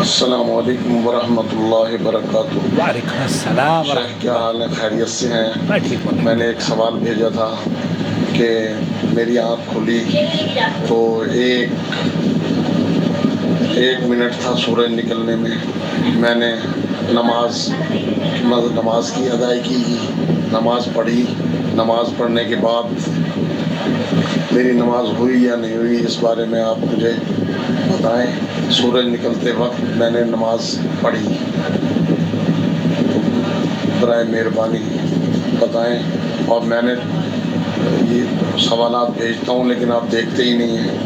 السلام علیکم ورحمۃ اللہ وبرکاتہ۔ وعلیکم السلام شیخ کیا حال ہے؟ خیریت سے ہیں؟ میں ٹھیک ہوں۔ میں نے ایک سوال بھیجا تھا کہ میری آنکھ کھلی تو ایک منٹ تھا سورج نکلنے میں نے نماز کی ادائیگی کی، نماز پڑھی۔ نماز پڑھنے کے بعد میری نماز ہوئی یا نہیں ہوئی، اس بارے میں آپ مجھے بتائیں۔ سورج نکلتے وقت میں نے نماز پڑھی، برائے مہربانی بتائیں۔ اور میں نے یہ سوالات بھیجتا ہوں لیکن آپ دیکھتے ہی نہیں ہیں۔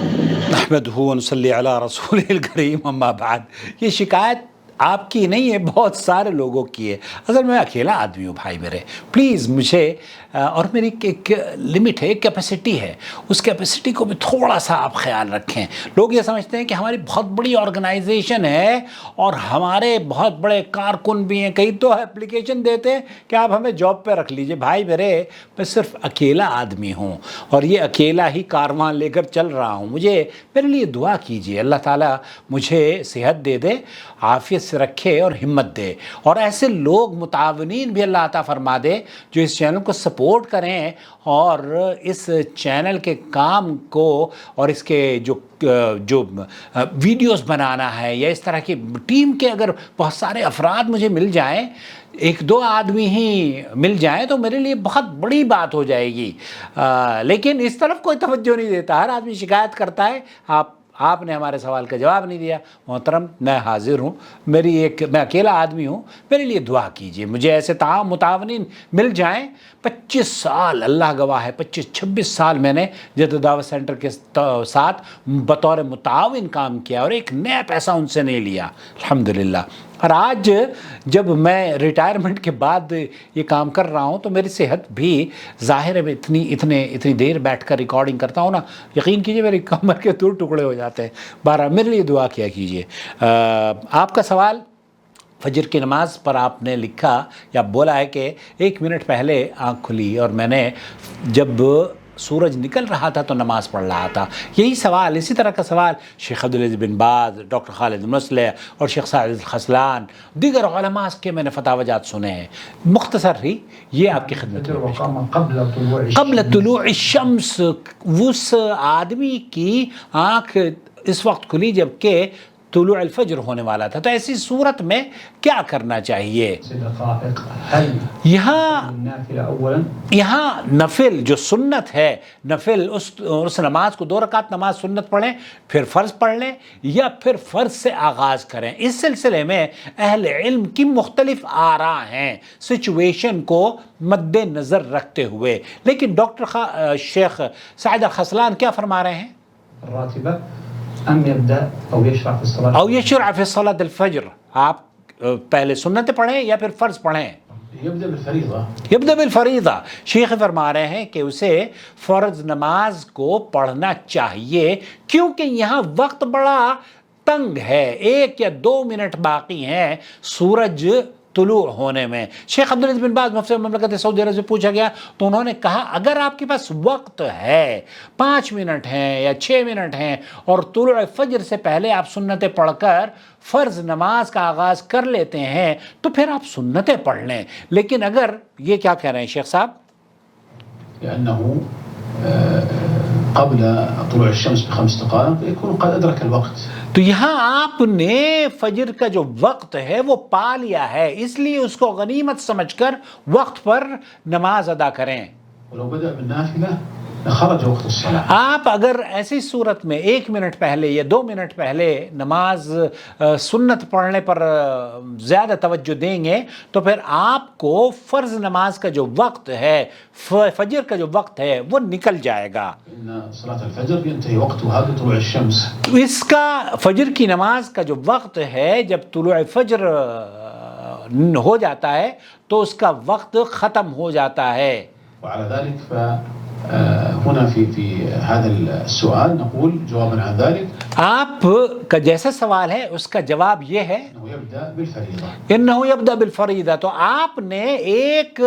نحمدہ و نصلی علی رسول الکریم، اما بعد۔ یہ شکایت آپ کی نہیں ہے، بہت سارے لوگوں کی ہے۔ اگر میں اکیلا آدمی ہوں بھائی میرے، پلیز مجھے، اور میری ایک لمٹ ہے، ایک کیپیسٹی ہے، اس کیپیسٹی کو بھی تھوڑا سا آپ خیال رکھیں۔ لوگ یہ سمجھتے ہیں کہ ہماری بہت بڑی آرگنائزیشن ہے اور ہمارے بہت بڑے کارکن بھی ہیں، کئی تو اپلیکیشن دیتے ہیں کہ آپ ہمیں جاب پہ رکھ لیجئے۔ بھائی میرے، میں صرف اکیلا آدمی ہوں اور یہ اکیلا ہی کاروان لے کر چل رہا ہوں۔ میرے لیے دعا کیجئے، اللہ تعالیٰ مجھے صحت دے دے، عافیت سے رکھے اور ہمت دے، اور ایسے لوگ متعاونین بھی اللہ عطا فرما دے جو اس چینل کو سپورٹ کریں اور اس چینل کے کام کو اور اس کے جو ویڈیوز بنانا ہے، یا اس طرح کی ٹیم کے اگر بہت سارے افراد مجھے مل جائیں، ایک دو آدمی ہی مل جائیں تو میرے لیے بہت بڑی بات ہو جائے گی۔ لیکن اس طرف کوئی توجہ نہیں دیتا، ہر آدمی شکایت کرتا ہے۔ آپ نے ہمارے سوال کا جواب نہیں دیا۔ محترم، میں حاضر ہوں، میں اکیلا آدمی ہوں، میرے لیے دعا کیجئے، مجھے ایسے متعاونین مل جائیں۔ 25 سال، اللہ گواہ ہے، 26 سال میں نے جدت دعوت سینٹر کے ساتھ بطور متعاون کام کیا اور ایک نیا پیسہ ان سے نہیں لیا، الحمدللہ۔ اور آج جب میں ریٹائرمنٹ کے بعد یہ کام کر رہا ہوں تو میری صحت بھی ظاہر ہے، میں اتنی دیر بیٹھ کر ریکارڈنگ کرتا ہوں نا، یقین کیجئے میری کمر کے 2 ٹکڑے ہو جاتے ہیں۔ بہرحال میرے لیے دعا کیا کیجئے۔ آپ کا سوال فجر کی نماز پر آپ نے لکھا یا بولا ہے کہ 1 منٹ پہلے آنکھ کھلی اور میں نے جب سورج نکل رہا تھا تو نماز پڑھ رہا تھا۔ یہی سوال، اسی طرح کا سوال شیخ عبدالعزیز بن باز، ڈاکٹر خالد مصلح اور شیخ سعد الخذلان، دیگر علماء کے میں نے فتاوی جات سنے ہیں۔ مختصر ہی یہ آپ کی خدمت میں قبل طلوع الشمس، اس آدمی کی آنکھ اس وقت کھلی جبکہ طلوع الفجر ہونے والا تھا، تو ایسی صورت میں کیا کرنا چاہیے؟ یہاں نفل جو سنت ہے، نفل اس نماز کو 2 رکعت نماز سنت پڑھیں، پھر فرض پڑھ لیں، یا پھر فرض سے آغاز کریں۔ اس سلسلے میں اہل علم کی مختلف آراء ہیں سچویشن کو مد نظر رکھتے ہوئے، لیکن ڈاکٹر شیخ سعد الخذلان کیا فرما رہے ہیں؟ الراتبہ او یشرع فی صلاۃ الفجر، آپ پہلے سنت پڑھیں یا پھر فرض پڑھیں؟ یبدأ بالفریضہ۔ شیخ فرما رہے ہیں کہ اسے فرض نماز کو پڑھنا چاہیے، کیونکہ یہاں وقت بڑا تنگ ہے، 1 یا 2 منٹ باقی ہیں سورج طلوع ہونے میں۔ شیخ عبدالعزیز بن باز مفتی مملکت سعودی عرب سے پوچھا گیا تو انہوں نے کہا اگر آپ کے پاس وقت ہے، 5 منٹ ہیں یا 6 منٹ ہیں، اور طلوع فجر سے پہلے آپ سنتیں پڑھ کر فرض نماز کا آغاز کر لیتے ہیں تو پھر آپ سنتیں پڑھ لیں۔ لیکن اگر یہ کیا کہہ رہے ہیں شیخ صاحب؟ قبل طلوع الشمس ب5 دقائق يكون قد أدرك الوقت۔ تو یہاں آپ نے فجر کا جو وقت ہے وہ پا لیا ہے، اس لیے اس کو غنیمت سمجھ کر وقت پر نماز ادا کریں۔ ولو بدأ بالنافلة خرج وقت الصلاة۔ آپ اگر ایسی صورت میں 1 منٹ پہلے یا 2 منٹ پہلے نماز سنت پڑھنے پر زیادہ توجہ دیں گے تو پھر آپ کو فرض نماز کا جو وقت ہے، فجر کا جو وقت ہے، وہ نکل جائے گا۔ صلاة الفجر ينتهي وقتها بطلوع الشمس۔ اس کا فجر کی نماز کا جو وقت ہے، جب طلوع فجر ہو جاتا ہے تو اس کا وقت ختم ہو جاتا ہے۔ وعلى ذلك هنا في هذا السؤال نقول جوابا عن ذلك آپ کا جیسا سوال ہے اس کا جواب یہ ہے أنه يبدأ بالفريضة. انه يبدأ بالفریضہ. تو آپ نے 1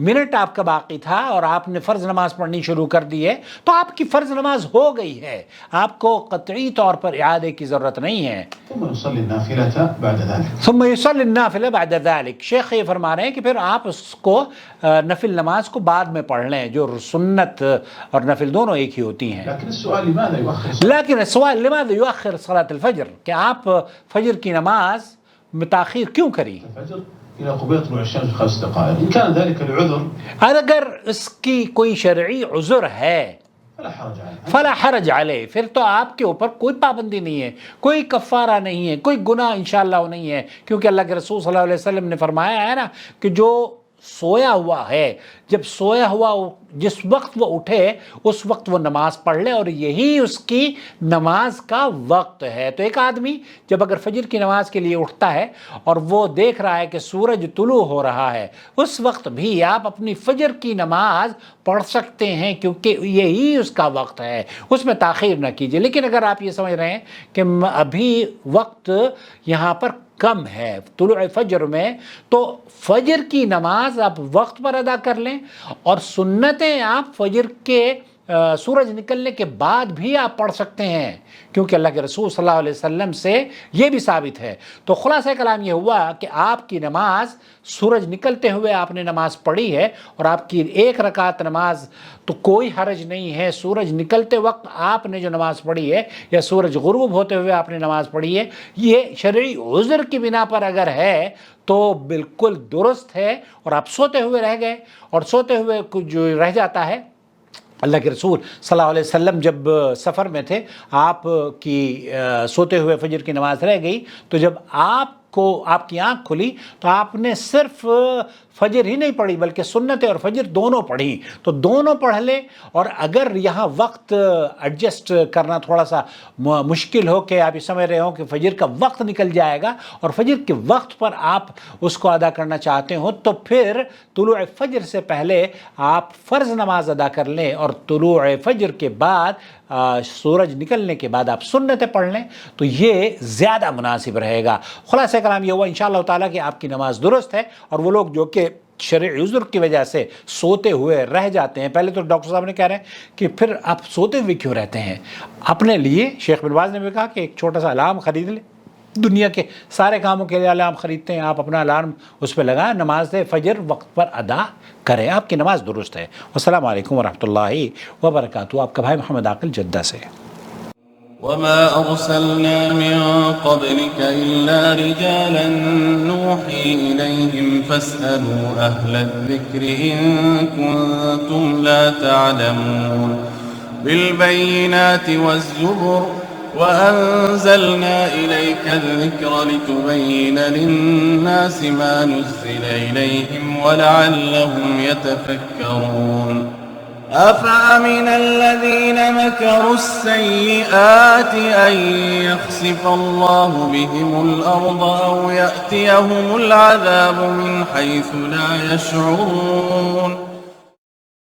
منٹ آپ کا باقی تھا اور آپ نے فرض نماز پڑھنی شروع کر دی ہے تو آپ کی فرض نماز ہو گئی ہے, آپ کو قطعی طور پر اعادے کی ضرورت نہیں ہے. ثم يصلي النافلة بعد ذلك. ثم يصلي النافلة بعد ذلك. شیخ یہ فرما رہے ہیں کہ پھر آپ اس کو نفل نماز کو بعد میں پڑھ لیں, جو سنت اور نفل دونوں ایک ہی ہوتی ہیں. لكن السؤال لماذا يؤخر الصلاة؟ لیکن السؤال لماذا يؤخر صلاة الفجر, کہ آپ فجر کی نماز متاخیر کیوں کری؟ الفجر إلى قبيل طلوع الشمس ب5 دقائق. إن كان ذلك العذر اگر اس کی کوئی شرعی عذر ہے فلا حرج عليه. فلا حرج علیہ, پھر تو آپ کے اوپر کوئی پابندی نہیں ہے, کوئی کفارہ نہیں ہے, کوئی گناہ انشاءاللہ نہیں ہے, کیونکہ اللہ کے رسول صلی اللہ علیہ وسلم نے فرمایا ہے نا کہ جو سویا ہوا ہے, جب سویا ہوا جس وقت وہ اٹھے اس وقت وہ نماز پڑھ لے, اور یہی اس کی نماز کا وقت ہے. تو ایک آدمی جب اگر فجر کی نماز کے لیے اٹھتا ہے اور وہ دیکھ رہا ہے کہ سورج طلوع ہو رہا ہے, اس وقت بھی آپ اپنی فجر کی نماز پڑھ سکتے ہیں کیونکہ یہی اس کا وقت ہے, اس میں تاخیر نہ کیجیے. لیکن اگر آپ یہ سمجھ رہے ہیں کہ ابھی وقت یہاں پر کم ہے طلوع فجر میں, تو فجر کی نماز آپ وقت پر ادا کر لیں, اور سنتیں آپ فجر کے سورج نکلنے کے بعد بھی آپ پڑھ سکتے ہیں, کیونکہ اللہ کے رسول صلی اللہ علیہ وسلم سے یہ بھی ثابت ہے. تو خلاصہ کلام یہ ہوا کہ آپ کی نماز سورج نکلتے ہوئے آپ نے نماز پڑھی ہے, اور آپ کی 1 رکعت نماز تو کوئی حرج نہیں ہے. سورج نکلتے وقت آپ نے جو نماز پڑھی ہے یا سورج غروب ہوتے ہوئے آپ نے نماز پڑھی ہے, یہ شرعی عذر کی بنا پر اگر ہے تو بالکل درست ہے, اور آپ سوتے ہوئے رہ گئے, اور سوتے ہوئے جو رہ جاتا ہے, اللہ کے رسول صلی اللہ علیہ وسلم جب سفر میں تھے, آپ کی سوتے ہوئے فجر کی نماز رہ گئی, تو جب آپ کی آنکھ کھلی تو آپ نے صرف فجر ہی نہیں پڑھی بلکہ سنت اور فجر دونوں پڑھی. تو دونوں پڑھ لے, اور اگر یہاں وقت ایڈجسٹ کرنا تھوڑا سا مشکل ہو کہ آپ یہ سمجھ رہے ہو کہ فجر کا وقت نکل جائے گا اور فجر کے وقت پر آپ اس کو ادا کرنا چاہتے ہو, تو پھر طلوع فجر سے پہلے آپ فرض نماز ادا کر لیں, اور طلوع فجر کے بعد سورج نکلنے کے بعد آپ سنتیں پڑھ لیں, تو یہ زیادہ مناسب رہے گا. خلاصہ کلام یہ ہوا انشاءاللہ تعالیٰ کہ آپ کی نماز درست ہے, اور وہ لوگ جو کہ شرعی عذر کی وجہ سے سوتے ہوئے رہ جاتے ہیں, پہلے تو ڈاکٹر صاحب نے کہہ رہے ہیں کہ پھر آپ سوتے ہوئے کیوں رہتے ہیں, اپنے لیے شیخ بن باز نے بھی کہا کہ ایک چھوٹا سا الارم خرید لیں, دنیا کے سارے کاموں کے لیے الارم خریدتے ہیں, آپ اپنا الارم اس پہ لگائیں, نماز فجر وقت پر ادا کریں, آپ کی نماز درست ہے. والسلام علیکم ورحمۃ اللہ وبرکاتہ. آپ کا بھائی محمد عاقل جدہ سے. وما أرسلنا من قبلك إلا رجالا نوحي إليهم فاسألوا أهل الذكر إن كنتم لا تعلمون بالبينات والزبر وأنزلنا إليك الذكر لتبين للناس ما نزل إليهم ولعلهم يتفكرون أفأمن الذين مكروا السيئات أن يخسف الله بهم الأرض أو يأتيهم العذاب من حيث لا يشعرون